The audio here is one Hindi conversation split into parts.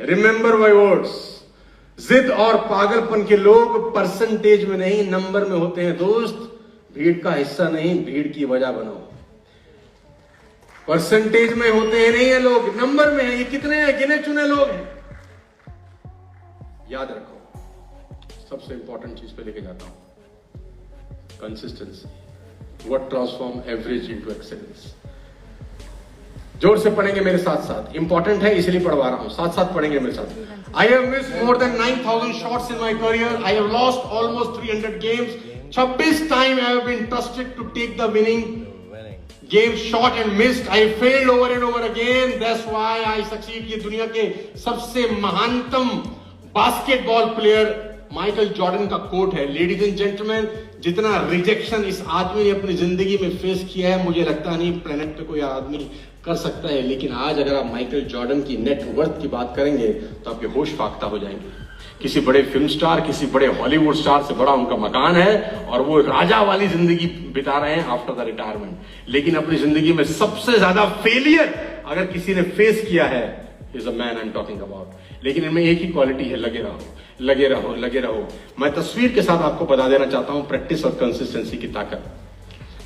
रिमेंबर माय वर्ड्स, जिद और पागलपन के लोग परसेंटेज में नहीं नंबर में होते हैं दोस्त। भीड़ का हिस्सा नहीं, भीड़ की वजह बनो। परसेंटेज में होते हैं नहीं है लोग, नंबर में है। ये कितने हैं? गिने चुने लोग हैं। याद रखो, सबसे इंपॉर्टेंट चीज पे लेके जाता हूं, consistency, what transform average into excellence. जोर से पढ़ेंगे मेरे साथ साथ, इंपॉर्टेंट है इसलिए पढ़वा रहा हूं, साथ साथ पढ़ेंगे मेरे साथ। I have missed more than 9000 shots in my career. I have lost almost 300 games. 26 time I have been trusted to take the winning game, shot and missed. I failed over and over again. That's why I succeed. ये दुनिया के सबसे महानतम बास्केटबॉल प्लेयर माइकल जॉर्डन का कोट है। लेडीज एंड जेंटलमैन, जितना रिजेक्शन इस आदमी ने अपनी जिंदगी में फेस किया है, मुझे लगता नहीं प्लेनेट पे कोई आदमी कर सकता है। लेकिन आज अगर आप माइकल जॉर्डन की नेटवर्थ की बात करेंगे तो आपके होश फाख्ता हो जाएंगे। किसी बड़े फिल्म स्टार, किसी बड़े हॉलीवुड स्टार से बड़ा उनका मकान है और वो राजा वाली जिंदगी बिता रहे हैं आफ्टर द रिटायरमेंट। लेकिन अपनी जिंदगी में सबसे ज्यादा फेलियर अगर किसी ने फेस किया है, is a man I am talking about. लेकिन इनमें एक ही क्वालिटी है, लगे रहो, लगे रहो, लगे रहो। मैं तस्वीर के साथ आपको बता देना चाहता हूं प्रैक्टिस और कंसिस्टेंसी की ताकत।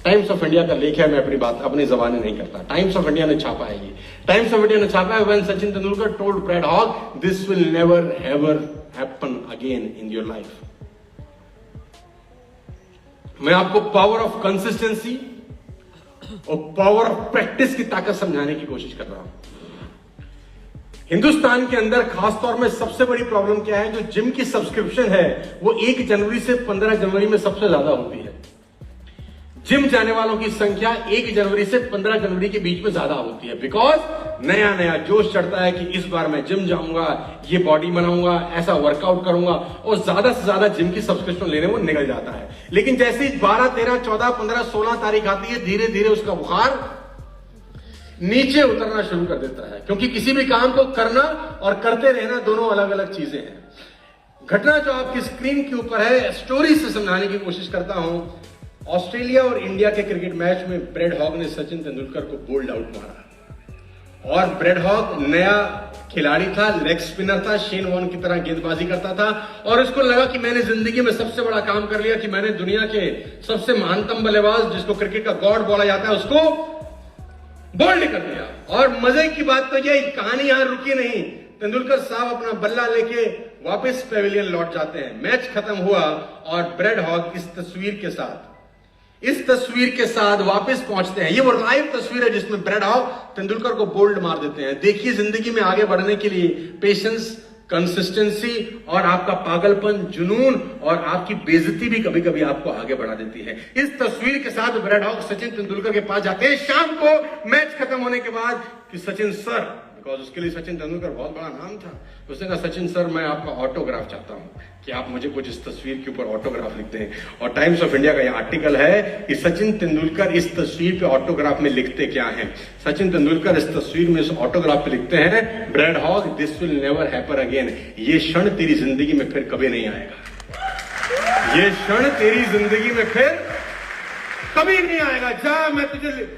टाइम्स ऑफ इंडिया का लेख है, मैं अपनी बात अपनी जबानी नहीं करता। टाइम्स ऑफ इंडिया ने छापा है ये। टाइम्स ऑफ इंडिया ने छापा है, when Sachin Tendulkar told Brad Hogg, this will never ever happen again in your life. मैं आपको पावर ऑफ कंसिस्टेंसी और पावर ऑफ प्रैक्टिस की ताकत समझाने की कोशिश कर रहा हूं। हिंदुस्तान के अंदर खासतौर में सबसे बड़ी प्रॉब्लम क्या है? जो जिम की सब्सक्रिप्शन है वो 1 जनवरी से 15 जनवरी में सबसे ज्यादा होती है। जिम जाने वालों की संख्या 1 जनवरी से 15 जनवरी के बीच में ज्यादा होती है। बिकॉज नया नया जोश चढ़ता है कि इस बार मैं जिम जाऊंगा, ये बॉडी बनाऊंगा, ऐसा वर्कआउट करूंगा, और ज्यादा से ज्यादा जिम की सब्सक्रिप्शन लेने वो निकल जाता है। लेकिन जैसे ही 12, 13, 14, 15, 16 तारीख आती है, धीरे धीरे उसका बुखार नीचे उतरना शुरू कर देता है। क्योंकि किसी भी काम को करना और करते रहना दोनों अलग अलग चीजें हैं। घटना जो आपकी स्क्रीन के ऊपर है, स्टोरी से समझाने की कोशिश करता हूं। ऑस्ट्रेलिया और इंडिया के क्रिकेट मैच में ब्रैड हॉग ने सचिन तेंदुलकर को बोल्ड आउट मारा। और ब्रैड हॉग नया खिलाड़ी था, लेग स्पिनर था, शेन वॉर्न की तरह गेंदबाजी करता था, और उसको लगा कि मैंने जिंदगी में सबसे बड़ा काम कर लिया, कि मैंने दुनिया के सबसे महानतम बल्लेबाज, जिसको क्रिकेट का गॉड बोला जाता है, उसको बोल्ड कर दिया। और मजे की बात तो यह कहानी यहां रुकी नहीं। तेंदुलकर साहब अपना बल्ला लेके वापस पेविलियन लौट जाते हैं। मैच खत्म हुआ और ब्रैड हॉग इस तस्वीर के साथ वापस पहुंचते हैं। ये वो लाइव तस्वीर है जिसमें ब्रैड हॉग तेंदुलकर को बोल्ड मार देते हैं। देखिए, जिंदगी में आगे बढ़ने के लिए पेशेंस, कंसिस्टेंसी और आपका पागलपन, जुनून और आपकी बेइज्जती भी कभी कभी आपको आगे बढ़ा देती है। इस तस्वीर के साथ ब्रैड हॉग सचिन तेंदुलकर के पास जाते हैं शाम को मैच खत्म होने के बाद कि सचिन सर, बिकॉज उसके लिए सचिन तेंदुलकर बहुत बड़ा नाम था, उसने कहा सचिन सर मैं आपका ऑटोग्राफ चाहता हूं कि आप मुझे कुछ इस तस्वीर के ऊपर ऑटोग्राफ लिखते हैं। और टाइम्स ऑफ इंडिया का यह आर्टिकल है कि सचिन तेंदुलकर इस तस्वीर पे ऑटोग्राफ में लिखते क्या हैं। सचिन तेंदुलकर इस तस्वीर में इस ऑटोग्राफ पे लिखते हैं, Brad Hogg this will never happen again. ये क्षण तेरी जिंदगी में फिर कभी नहीं आएगा। ये क्षण तेरी जिंदगी में फिर कभी नहीं आएगा। जा, मैं तुझे।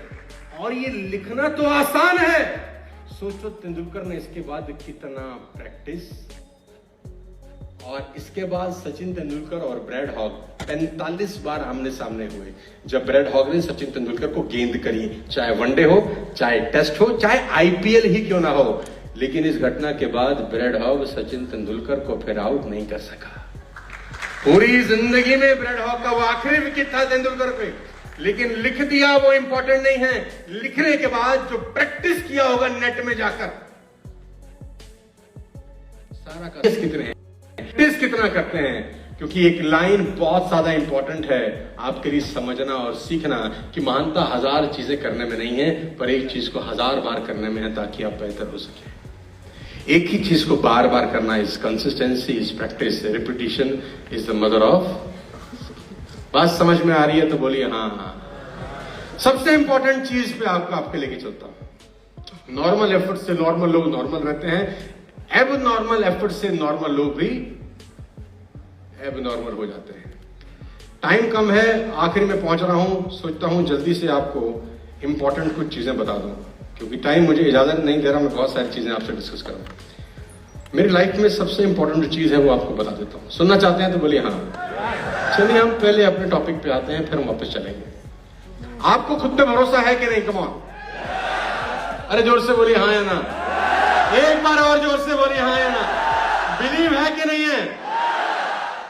और ये लिखना तो आसान है। सोचो तेंदुलकर ने इसके बाद कितना प्रैक्टिस, और इसके बाद सचिन तेंदुलकर और ब्रैड हॉग 45 बार आमने सामने हुए। जब ब्रैड हॉग ने सचिन तेंदुलकर को गेंद करी, चाहे वनडे हो, चाहे टेस्ट हो, चाहे आईपीएल ही क्यों ना हो। लेकिन इस घटना के बाद ब्रैड हॉग सचिन तेंदुलकर को फिर आउट नहीं कर सका। पूरी जिंदगी में ब्रैड हॉग का वो आखिरी विकेट था तेंदुलकर पे। लेकिन लिख दिया वो इंपॉर्टेंट नहीं है, लिखने के बाद जो प्रैक्टिस किया होगा नेट में जाकर, सारा प्रैक्टिस कितना करते हैं। क्योंकि एक लाइन बहुत ज्यादा इंपॉर्टेंट है आपके लिए समझना और सीखना कि महानता 1000 चीजें करने में नहीं है, पर एक चीज को 1000 बार करने में है ताकि आप बेहतर हो सके। एक ही चीज को बार बार करना is consistency, is practice, repetition is the mother of. बात समझ में आ रही है तो बोलिए हाँ हाँ। सबसे इंपॉर्टेंट चीज पे आपके लेके चलता हूं। नॉर्मल एफर्ट से नॉर्मल लोग नॉर्मल रहते हैं, एब नॉर्मल एफर्ट से नॉर्मल लोग भी एब नॉर्मल हो जाते हैं। टाइम कम है, आखिरी में पहुंच रहा हूं, सोचता हूं जल्दी से आपको इंपॉर्टेंट कुछ चीजें बता दूं, क्योंकि टाइम मुझे इजाजत नहीं दे रहा मैं बहुत सारी चीजें आपसे डिस्कस करूं। मेरी लाइफ में सबसे इंपॉर्टेंट जो चीज है वो आपको बता देता हूँ। सुनना चाहते हैं तो बोलिए हाँ। चलिए हम पहले अपने टॉपिक पे आते हैं, फिर हम वापस चलेंगे। आपको खुद पे भरोसा है कि नहीं? कम ऑन, अरे जोर से बोलिए हाँ या ना। एक बार और जोर से बोलिए हाँ या ना। बिलीव है कि नहीं है?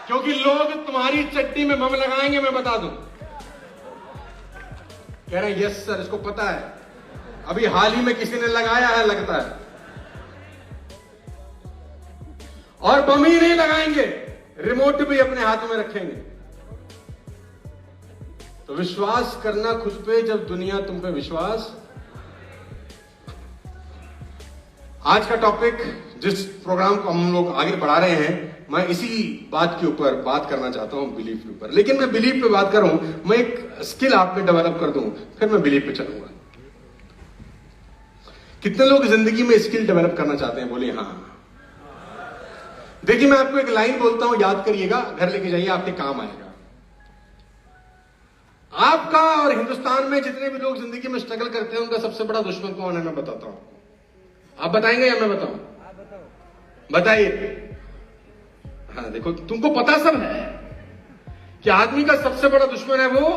क्योंकि लोग तुम्हारी चट्टी में बम लगाएंगे, मैं बता दूं। कह रहे हैं यस सर, इसको पता है, अभी हाल ही में किसी ने लगाया है लगता है। और बम ही नहीं लगाएंगे, रिमोट भी अपने हाथ में रखेंगे। तो विश्वास करना खुद पे जब दुनिया तुम पे विश्वास। आज का टॉपिक, जिस प्रोग्राम को हम लोग आगे बढ़ा रहे हैं, मैं इसी बात के ऊपर बात करना चाहता हूं, बिलीफ के ऊपर। लेकिन मैं बिलीफ पे बात करूं, मैं एक स्किल आप में डेवलप कर दूं, फिर मैं बिलीफ पे चलूंगा। कितने लोग जिंदगी में स्किल डेवलप करना चाहते हैं? बोलिए हाँ। देखिए मैं आपको एक लाइन बोलता हूं, याद करिएगा, घर लेके जाइए, आपके काम आएगा। आपका और हिंदुस्तान में जितने भी लोग जिंदगी में स्ट्रगल करते हैं, उनका सबसे बड़ा दुश्मन कौन है? मैं बताता हूं। आप बताएंगे या मैं बताऊं? बताइए। हाँ देखो, तुमको पता सब है कि आदमी का सबसे बड़ा दुश्मन है वो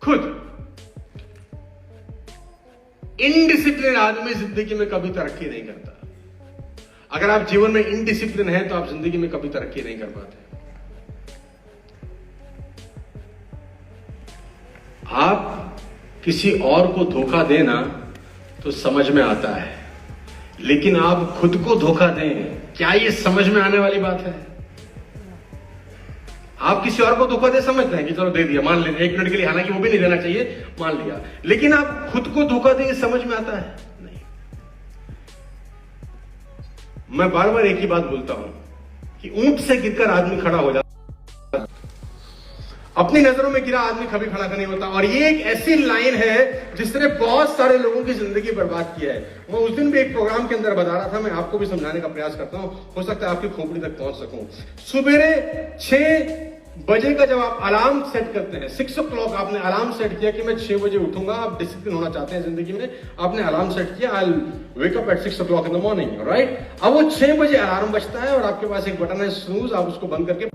खुद। इनडिसिप्लिन आदमी जिंदगी में कभी तरक्की नहीं करता। अगर आप जीवन में इनडिसिप्लिन हैं तो आप जिंदगी में कभी तरक्की नहीं कर पाते। आप किसी और को धोखा देना तो समझ में आता है, लेकिन आप खुद को धोखा दें, क्या ये समझ में आने वाली बात है? आप किसी और को धोखा दे समझते हैं कि चलो दे दिया, मान लेते 1 मिनट के लिए, हालांकि वो भी नहीं देना चाहिए, मान लिया। लेकिन आप खुद को धोखा दें, समझ में आता है? नहीं। मैं बार बार एक ही बात बोलता हूं कि ऊंट से गिरकर आदमी खड़ा हो जाता, अपनी नजरों में गिरा आदमी कभी खड़ा नहीं होता। और ये एक ऐसी लाइन है जिसने बहुत सारे लोगों की जिंदगी बर्बाद किया है। मैं उस दिन भी एक प्रोग्राम के अंदर बता रहा था, मैं आपको भी समझाने का प्रयास करता हूं, हो सकता है आपकी खोपड़ी तक पहुंच सकूं। सुबेरे 6 बजे का जब आप अलार्म सेट करते हैं, 6 o'clock आपने अलार्म सेट किया कि मैं 6 बजे उठूंगा, आप डिसिप्लिन होना चाहते हैं जिंदगी में, आपने अलार्म सेट किया, I wake up at 6 o'clock in the morning, right? अब वो 6 बजे अलार्म बजता है और आपके पास एक बटन है स्नूज, आप उसको बंद करके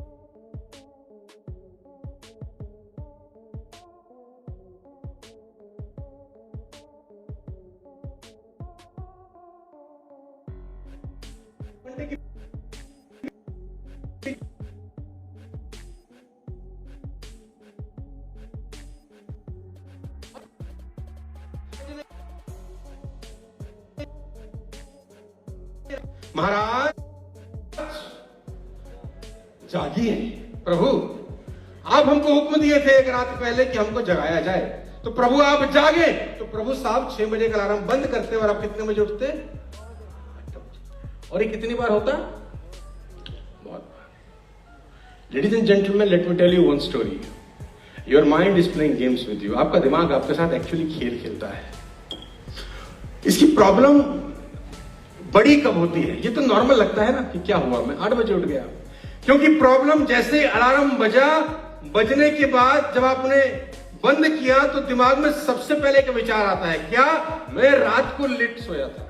महाराज जागिए, प्रभु आप हमको हुक्म दिए थे एक रात पहले कि हमको जगाया जाए, तो प्रभु आप जागे। तो प्रभु साहब 6 बजे का अलार्म बंद करते और आप कितने बजे उठते? और ये कितनी बार होता? बहुत बार। Ladies and gentleman, let me tell you one story. Your mind is playing games with you. आपका दिमाग आपके साथ एक्चुअली खेल खेलता है। इसकी प्रॉब्लम बड़ी कब होती है? ये तो नॉर्मल लगता है ना कि क्या हुआ, मैं 8 बजे उठ गया। क्योंकि प्रॉब्लम जैसे अलार्म बजा, बजने के बाद जब आपने बंद किया तो दिमाग में सबसे पहले एक विचार आता है, क्या मैं रात को लेट सोया था?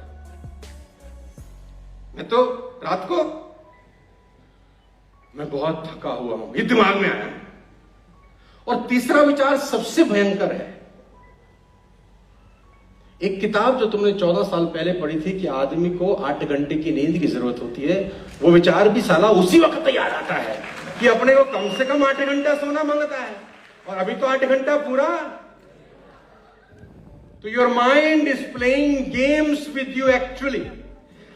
मैं तो रात को मैं बहुत थका हुआ हूं, ये दिमाग में आया। और तीसरा विचार सबसे भयंकर है। एक किताब जो तुमने 14 साल पहले पढ़ी थी कि आदमी को 8 घंटे की नींद की जरूरत होती है, वो विचार भी साला उसी वक्त याद आता है कि अपने को कम से कम 8 घंटा सोना मांगता है, और अभी तो 8 घंटा पूरा। तो your mind is playing games with you actually.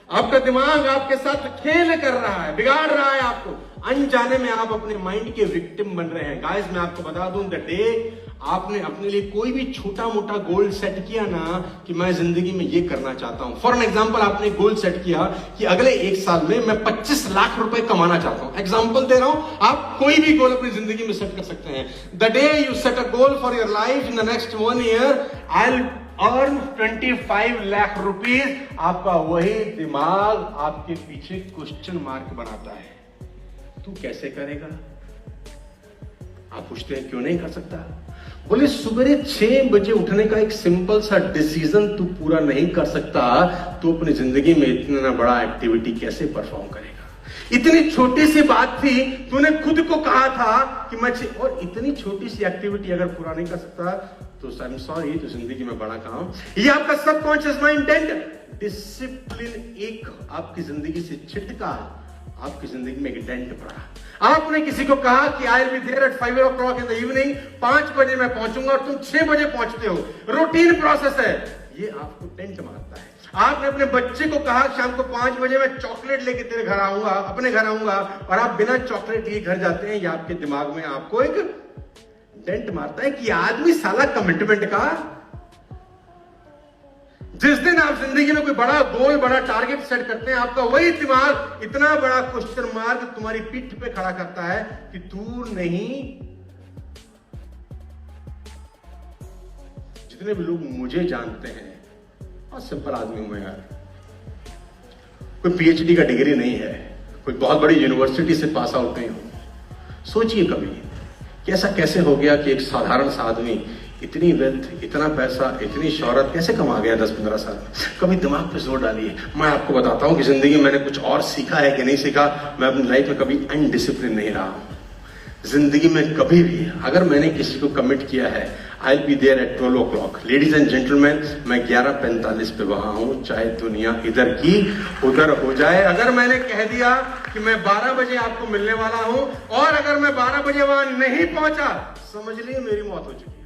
आपका दिमाग आपके साथ खेल कर रहा है, बिगाड़ रहा है आपको। अनजाने में आप अपने माइंड के विक्टिम बन रहे हैं। गाइस मैं आपको बता दूं, द डे आपने अपने लिए कोई भी छोटा मोटा गोल सेट किया ना कि मैं जिंदगी में ये करना चाहता हूं, फॉर एन एग्जांपल आपने गोल सेट किया कि अगले 1 साल में मैं 25 लाख रुपए कमाना चाहता हूं, एग्जांपल दे रहा हूं, आप कोई भी गोल अपनी जिंदगी में सेट कर सकते हैं। The day you set a goal for your life in the next 1 year, I will earn 25 lakh rupees, आपका वही दिमाग आपके पीछे क्वेश्चन मार्क बनाता है, तू कैसे करेगा? आप पूछते हैं क्यों नहीं कर सकता? बोले सुबह 6 बजे उठने का एक सिंपल सा डिसीजन तू पूरा नहीं कर सकता तो अपनी जिंदगी में इतना बड़ा एक्टिविटी कैसे परफॉर्म करेगा? इतनी छोटी सी बात थी, तूने खुद को कहा था कि मैं और इतनी छोटी सी एक्टिविटी अगर पूरा नहीं कर सकता तो आई एम सॉरी, तो जिंदगी में बड़ा काम। ये आपका सबकॉन्शियस माइंड डेंट। डिसिप्लिन एक आपकी जिंदगी से छिटका, आपकी जिंदगी में एक डेंट पड़ा। आपने किसी को कहा कि I will be there at 5 o'clock in the evening, 5 बजे मैं पहुंचूंगा, और तुम 6 बजे पहुंचते हो। रूटीन प्रोसेस है, ये आपको डेंट मारता है। आपने अपने बच्चे को कहा शाम को 5 बजे मैं चॉकलेट लेके तेरे घर आऊंगा, अपने घर आऊंगा, और आप बिना चॉकलेट लिए घर जाते हैं, या आपके दिमाग में आपको एक डेंट मारता है कि आदमी साला कमिटमेंट का। जिस दिन आप जिंदगी में कोई बड़ा गोल, बड़ा टारगेट सेट करते हैं, आपका वही दिमाग इतना बड़ा क्वेश्चन मार्क तुम्हारी पीठ पे खड़ा करता है कि तू नहीं। जितने भी लोग मुझे जानते हैं, बहुत सिंपल आदमी हूं यार, कोई पीएचडी का डिग्री नहीं है, कोई बहुत बड़ी यूनिवर्सिटी से पास आउट नहीं हूं। सोचिए कभी कि ऐसा कैसे हो गया कि एक साधारण सा आदमी इतनी वेल्थ, इतना पैसा, इतनी शोहरत कैसे कमा गया 10-15 साल में? कभी दिमाग पे जोर डालिए। मैं आपको बताता हूं कि जिंदगी में मैंने कुछ और सीखा है कि नहीं सीखा। मैं अपनी लाइफ में कभी अनडिसिप्लिन नहीं रहा हूं। जिंदगी में कभी भी अगर मैंने किसी को कमिट किया है, I will be there at 12 o'clock। Ladies and gentleman, मैं 11:45 पे वहां हूं, चाहे दुनिया इधर की उधर हो जाए। अगर मैंने कह दिया कि मैं 12 बजे आपको मिलने वाला हूं, और अगर मैं 12 बजे वहां नहीं पहुंचा, समझ लीजिए मेरी मौत हो चुकी है।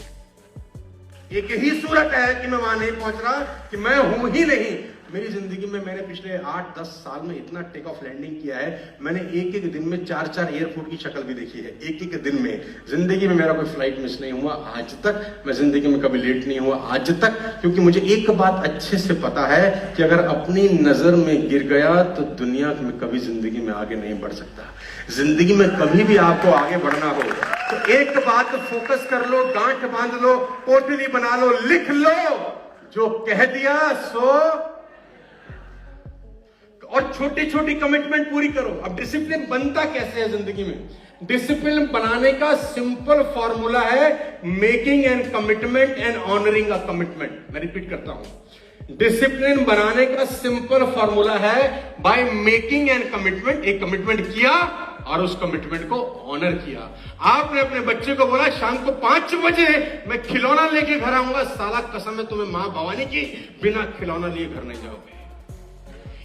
एक ही सूरत है कि मैं वहां नहीं पहुंच रहा, कि मैं हूं ही नहीं। मेरी जिंदगी में मैंने पिछले 8-10 साल में इतना टेक ऑफ लैंडिंग किया है, मैंने एक दिन में 4-4 एयरपोर्ट की शक्ल भी देखी है। एक दिन में जिंदगी में मेरा कोई फ्लाइट मिस नहीं हुआ आज तक। मैं जिंदगी में कभी लेट नहीं हुआ आज तक, क्योंकि मुझे एक बात अच्छे से पता है कि अगर अपनी नजर में गिर गया तो दुनिया में कभी जिंदगी में आगे नहीं बढ़ सकता। जिंदगी में कभी भी आपको आगे बढ़ना हो तो एक बात फोकस कर लो, गांठ बांध लो, पोटली बना लो, लिख लो, जो कह दिया सो, और छोटी छोटी कमिटमेंट पूरी करो। अब डिसिप्लिन बनता कैसे है जिंदगी में? डिसिप्लिन बनाने का सिंपल फॉर्मूला है making an commitment and honouring a commitment. मैं रिपीट करता हूं, डिसिप्लिन बनाने का सिंपल फॉर्मूला है बाय मेकिंग एन कमिटमेंट। एक कमिटमेंट किया और उस कमिटमेंट को ऑनर किया। आपने अपने बच्चे को बोला शाम को 5 बजे मैं खिलौना लेके घर आऊंगा, साला कसम है तुम्हें मां भवानी की, बिना खिलौना लिए घर नहीं जाओगे।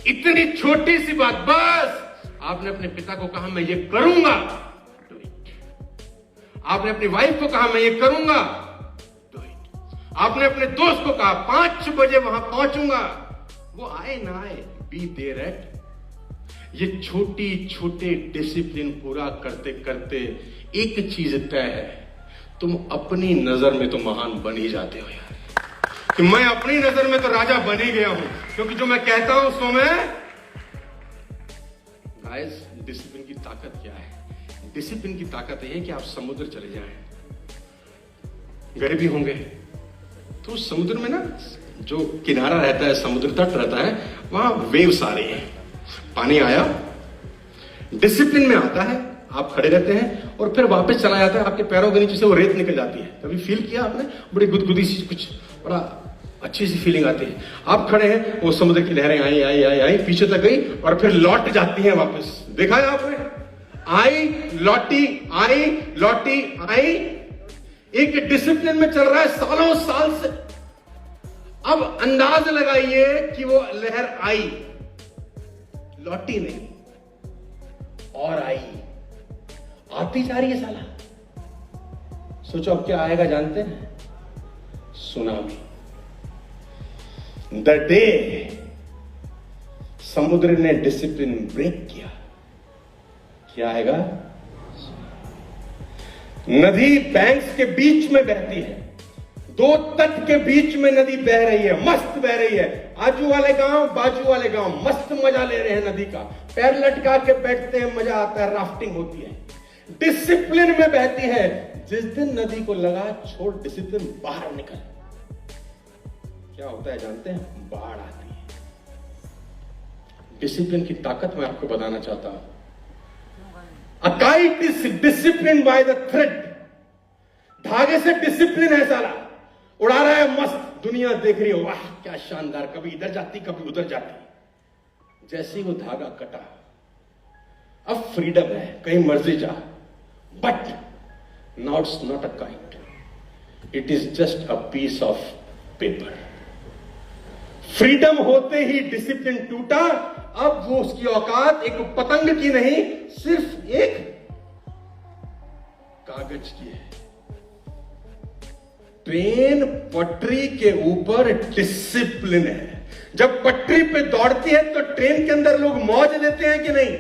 इतनी छोटी सी बात, बस आपने अपने पिता को कहा मैं ये करूंगा, आपने अपनी वाइफ को कहा मैं ये करूंगा, आपने अपने दोस्त को कहा 5 बजे वहां पहुंचूंगा, वो आए ना आए, बी देयर एट। ये छोटी छोटे डिसिप्लिन पूरा करते करते एक चीज तय है, तुम अपनी नजर में तो महान बन ही जाते हो यार। कि मैं अपनी नजर में तो राजा बन ही गया हूं, क्योंकि जो मैं कहता हूं सो मैं। गाइस, डिसिप्लिन की ताकत क्या है? डिसिप्लिन की ताकत है कि आप समुद्र चले जाएं, गए भी होंगे तो समुद्र में ना जो किनारा रहता है, समुद्र तट रहता है, वहां वेव्स आ रही है, पानी आया, डिसिप्लिन में आता है, आप खड़े रहते हैं और फिर वापस चला जाता है, आपके पैरों के नीचे से वो रेत निकल जाती है। कभी फील किया आपने? बड़ी गुदगुदी सी, कुछ बड़ा अच्छी सी फीलिंग आती है। आप खड़े हैं, वो समुद्र की लहरें आई आई आई आई पीछे तक गई और फिर लौट जाती हैं वापस। देखा है आपने? आई लौटी, आई लौटी, आई। एक डिसिप्लिन में चल रहा है सालों साल से। अब अंदाज लगाइए कि वो लहर आई, लौटी नहीं और आई, आती जा रही है साला। सोचो अब क्या आएगा जानते हैं? सुनामी। द डे समुद्र ने डिसिप्लिन ब्रेक किया, क्या आएगा? नदी बैंक्स के बीच में बहती है, 2 तट के बीच में नदी बह रही है, मस्त बह रही है। आजू वाले गांव बाजू वाले गांव मस्त मजा ले रहे हैं नदी का, पैर लटका के बैठते हैं, मजा आता है, राफ्टिंग होती है, डिसिप्लिन में बहती है। जिस दिन नदी को लगा छोड़ डिसिप्लिन बाहर निकल, क्या होता है जानते हैं? बाढ़ आती है। डिसिप्लिन की ताकत मैं आपको बताना चाहता हूं। A kite is disciplined by the thread. धागे से डिसिप्लिन है साला, उड़ा रहा है मस्त, दुनिया देख रही हो, वाह क्या शानदार, कभी इधर जाती कभी उधर जाती। जैसे ही वो धागा कटा, अब फ्रीडम है, कहीं मर्जी जा, but now it's not a kite, it is just a piece of paper. Freedom होते ही डिसिप्लिन टूटा। अब वो उसकी औकात एक पतंग की नहीं, सिर्फ एक कागज की है। ट्रेन पटरी के ऊपर डिसिप्लिन है। जब पटरी पे दौड़ती है तो ट्रेन के अंदर लोग मौज लेते हैं कि नहीं?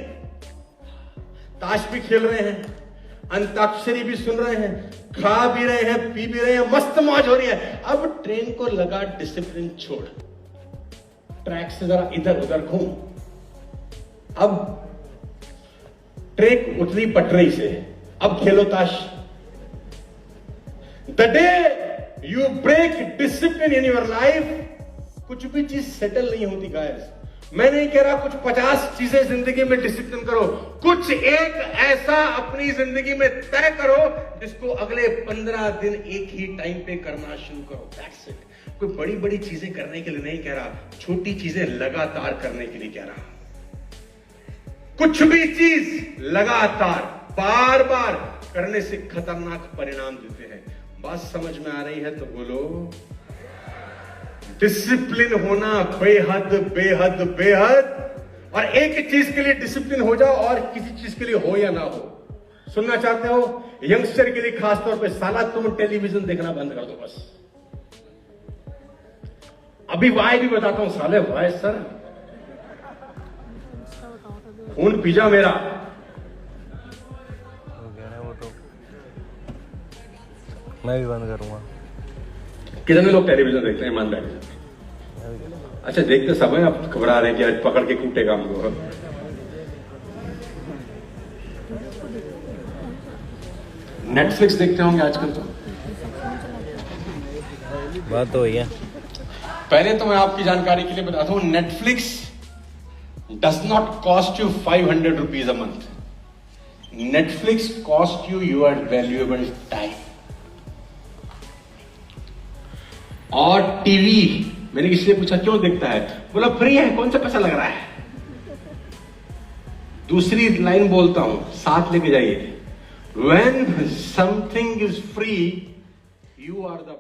ताश भी खेल रहे हैं, अंताक्षरी भी सुन रहे हैं, खा भी रहे हैं, पी भी रहे हैं, मस्त मौज हो रही है। अब ट्रेन को लगा डिसिप्लिन छोड़, ट्रैक से जरा इधर उधर घूम। अब ट्रेन उतरी पटरी से, अब खेलो ताश। The day you break discipline in your life, कुछ भी चीज सेटल नहीं होती गाइस। मैं नहीं कह रहा कुछ 50 चीजें जिंदगी में डिसिप्लिन करो, कुछ एक ऐसा अपनी जिंदगी में तय करो जिसको अगले 15 दिन एक ही टाइम पे करना शुरू करो। That's it. कोई बड़ी बड़ी चीजें करने के लिए नहीं कह रहा, छोटी चीजें लगातार करने के लिए कह रहा। कुछ भी चीज लगातार बार बार करने से खतरनाक परिणाम देते हैं। बात समझ में आ रही है तो बोलो। डिसिप्लिन होना बेहद बेहद बेहद, और एक चीज के लिए डिसिप्लिन हो जाओ और किसी चीज के लिए हो या ना हो। सुनना चाहते हो यंगस्टर के लिए खासतौर पे, साला तुम टेलीविजन देखना बंद कर दो बस। अभी वाई भी बताता हूं साले, वाई सर खून पीजा मेरा हो गया ना वो, तो मैं भी बंद करूंगा। कितने लोग टेलीविजन देखते हैं ईमानदारी से? अच्छा देखते सब है, आप घबरा रहे हैं कि आज पकड़ के कूटेगा हमको। नेटफ्लिक्स देखते होंगे आजकल तो। बात तो वही है। पहले तो मैं आपकी जानकारी के लिए बताता हूं, Netflix does not cost you 500 rupees a month. Netflix cost you your valuable time. और टीवी, मैंने किसी से पूछा क्यों देखता है, बोला फ्री है, कौन सा पैसा लग रहा है। दूसरी लाइन बोलता हूं, साथ लेके जाइए, when something is free you are the